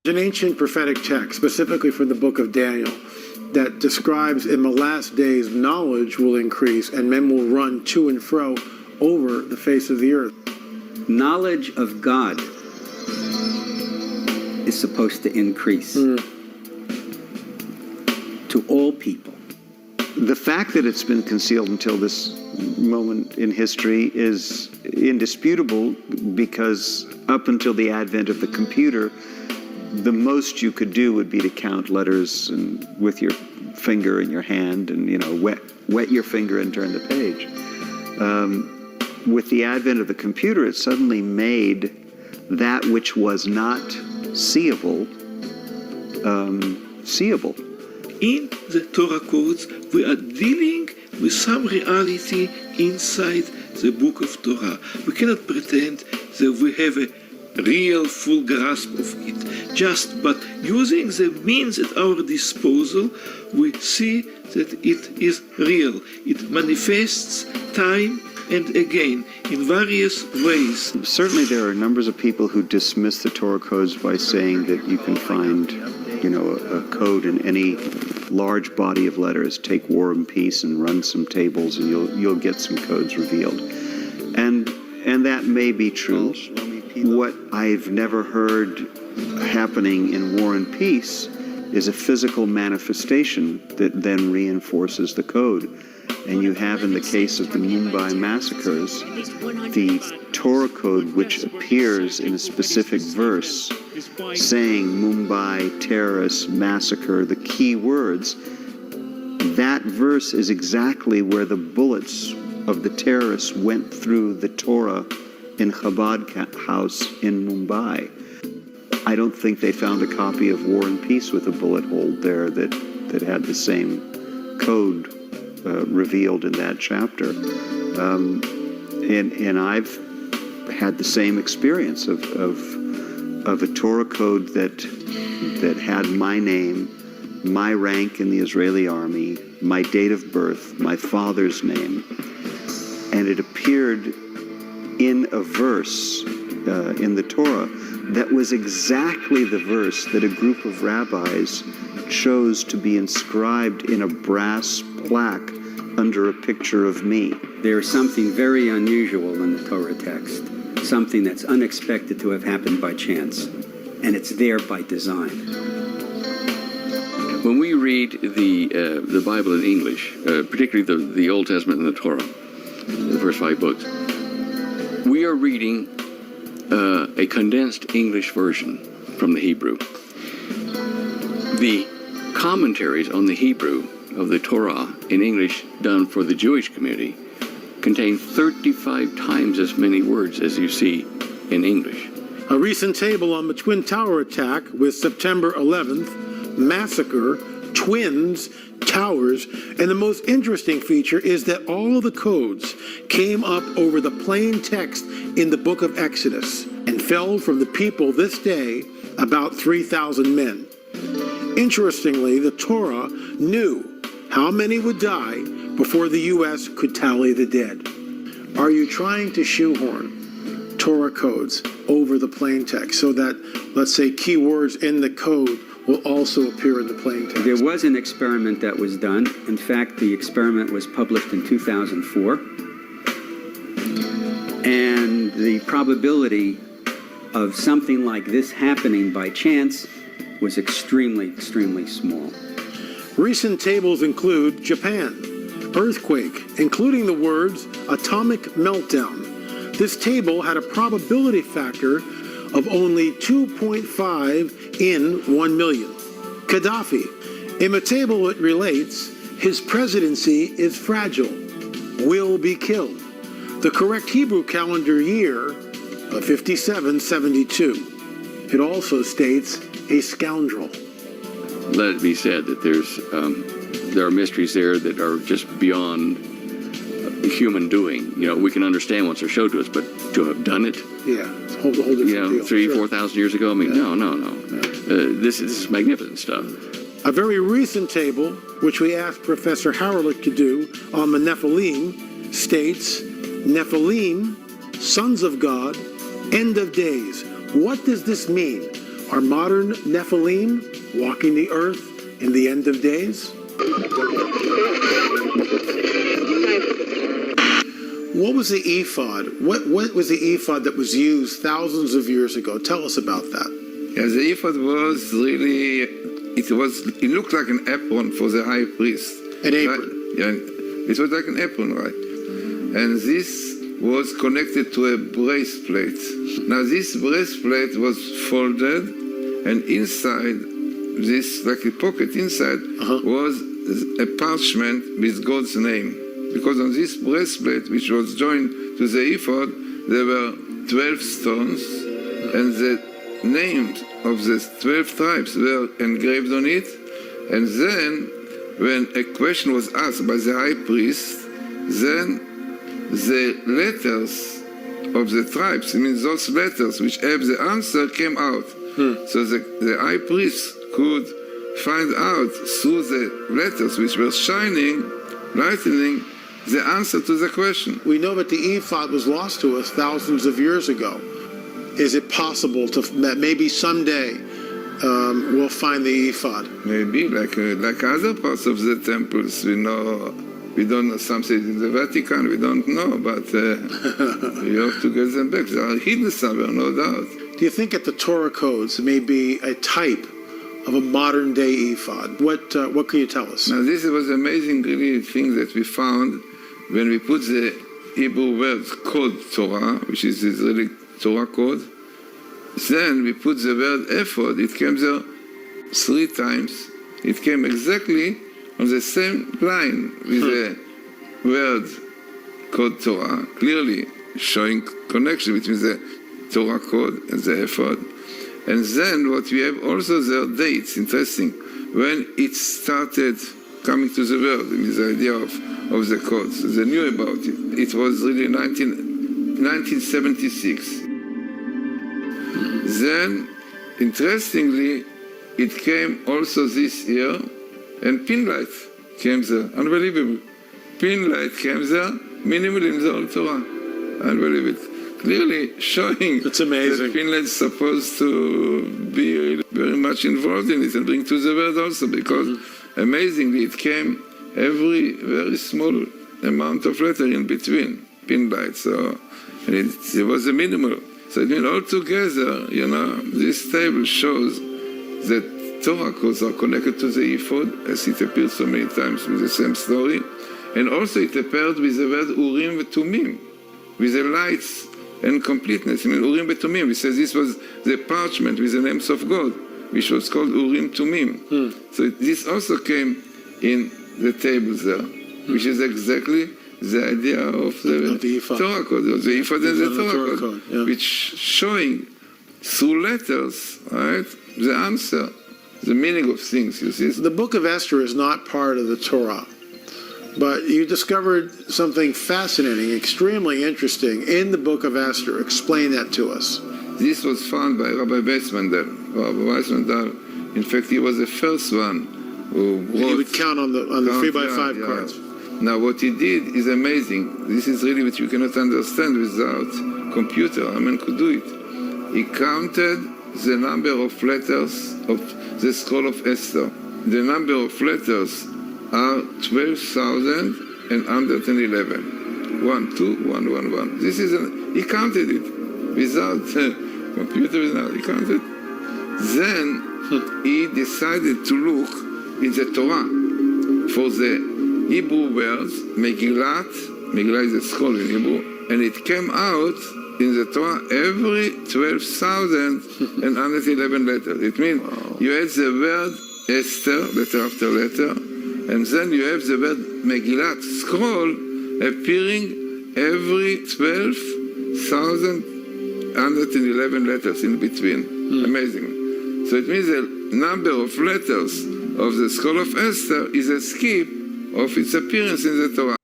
An ancient prophetic text, specifically from the book of Daniel, that describes in the last days knowledge will increase and men will run to and fro over the face of the earth. Knowledge of God is supposed to increase to all people. The fact that it's been concealed until this moment in history is indisputable, because up until the advent of the computer, the most you could do would be to count letters and with your finger in your hand and, wet your finger and turn the page. With the advent of the computer, it suddenly made that which was not seeable, seeable. In the Torah codes, we are dealing with some reality inside the book of Torah. We cannot pretend that we have a real full grasp of it. But using the means at our disposal, we see that it is real. It manifests time and again in various ways. Certainly there are numbers of people who dismiss the Torah codes by saying that you can find, a code in any large body of letters. Take War and Peace and run some tables and you'll get some codes revealed. And that may be true. What I've never heard happening in War and Peace is a physical manifestation that then reinforces the code. And you have, in the case of the Mumbai massacres, the Torah code which appears in a specific verse saying Mumbai terrorists massacre, the key words. That verse is exactly where the bullets of the terrorists went through the Torah in Chabad house in Mumbai. I don't think they found a copy of War and Peace with a bullet hole there that had the same code revealed in that chapter. And I've had the same experience of a Torah code that had my name, my rank in the Israeli army, my date of birth, my father's name, and it appeared in a verse in the Torah that was exactly the verse that a group of rabbis chose to be inscribed in a brass plaque under a picture of me. There's something very unusual in the Torah text, something that's unexpected to have happened by chance, and it's there by design. When we read the Bible in English, particularly the Old Testament and the Torah, the first 5 books, we are reading a condensed English version from the Hebrew. The commentaries on the Hebrew of the Torah in English done for the Jewish community contain 35 times as many words as you see in English. A recent table on the Twin Tower attack with September 11th, massacre, twins, towers, and the most interesting feature is that all of the codes came up over the plain text in the book of Exodus and fell from the people this day about 3,000 men. Interestingly, the Torah knew how many would die before the U.S. could tally the dead. Are you trying to shoehorn Torah codes over the plain text so that, let's say, keywords in the code will also appear in the plain text? There was an experiment that was done. In fact, the experiment was published in 2004. And the probability of something like this happening by chance was extremely, extremely small. Recent tables include Japan, earthquake, including the words atomic meltdown. This table had a probability factor of only 2.5 in 1 million. Gaddafi. In the table it relates, his presidency is fragile, will be killed. The correct Hebrew calendar year of 5772. It also states a scoundrel. Let it be said that there are mysteries there that are just beyond human doing. We can understand once they're showed to us, but to have done it, yeah, it's a whole different deal. 4,000 years ago. No. This is magnificent stuff. A very recent table, which we asked Professor Howrlich to do on the Nephilim, states Nephilim, sons of God, end of days. What does this mean? Are modern Nephilim walking the earth in the end of days? What was the ephod? What was the ephod that was used thousands of years ago? Tell us about that. Yeah, the ephod was really, it looked like an apron for the high priest. An apron. Right? Yeah, it was like an apron, right? And this was connected to a breastplate. Now this breastplate was folded, and inside this, like a pocket inside, was a parchment with God's name. Because on this breastplate, which was joined to the ephod, there were 12 stones, and the names of the 12 tribes were engraved on it. And then, when a question was asked by the high priest, then the letters of the tribes, I mean those letters which have the answer, came out. So the high priest could find out through the letters which were shining, lightening, the answer to the question. We know that the ephod was lost to us thousands of years ago. Is it possible that maybe someday we'll find the ephod? Maybe, like other parts of the temples, we don't know some cities in the Vatican, we don't know, but we have to get them back. They are hidden somewhere, no doubt. Do you think that the Torah codes may be a type of a modern day ephod? What can you tell us? Now this was amazing really thing that we found when we put the Hebrew word code Torah, which is the Israeli Torah code. Then we put the word ephod, it came there 3 times. It came exactly on the same line with the word code Torah, clearly showing connection between the Torah code and the ephod. And then what we have also there, dates, interesting, when it started coming to the world, I mean the idea of the codes, they knew about it. It was really 1976. Then, interestingly, it came also this year, and pinlight came there, unbelievable. Pinlight came there, minimal in the Old Torah, unbelievable. Clearly showing it's amazing. that Finland is supposed to be very much involved in it and bring to the world also, because amazingly it came every very small amount of letter in between, pinlight. So, and it was a minimal. So I mean, altogether, this table shows that Torah codes are connected to the ephod, as it appears so many times with the same story, and also it appeared with the word Urim and Tumim, with the lights and completeness. I mean, Urim and Tumim, we say this was the parchment with the names of God, which was called Urim Tumim. So this also came in the tables there, which is exactly the idea of the Torah code, of the ephod and the Torah code, yeah. which showing through letters, right, the answer, the meaning of things, you see. The book of Esther is not part of the Torah, but you discovered something fascinating, extremely interesting in the book of Esther. Explain that to us. This was found by Rabbi Weissmandel. Rabbi Weissmandel, in fact, he was the first one who brought... And he would count on the 3x5 cards. Now, what he did is amazing. This is really what you cannot understand without computer. A man could do it. He counted the number of letters of the scroll of Esther. The number of letters are 12,111. 1, 2, 1, 1, 1. This is he counted it without computer. He counted. Then he decided to look in the Torah for the Hebrew words, Megillat. Megillat is a scroll in Hebrew, and it came out in the Torah every 12,111 letters. It means you had the word Esther, letter after letter, and then you have the word Megillat, scroll, appearing every 12,111 letters in between. Amazing. So it means the number of letters of the scroll of Esther is a skip of its appearance in the Torah.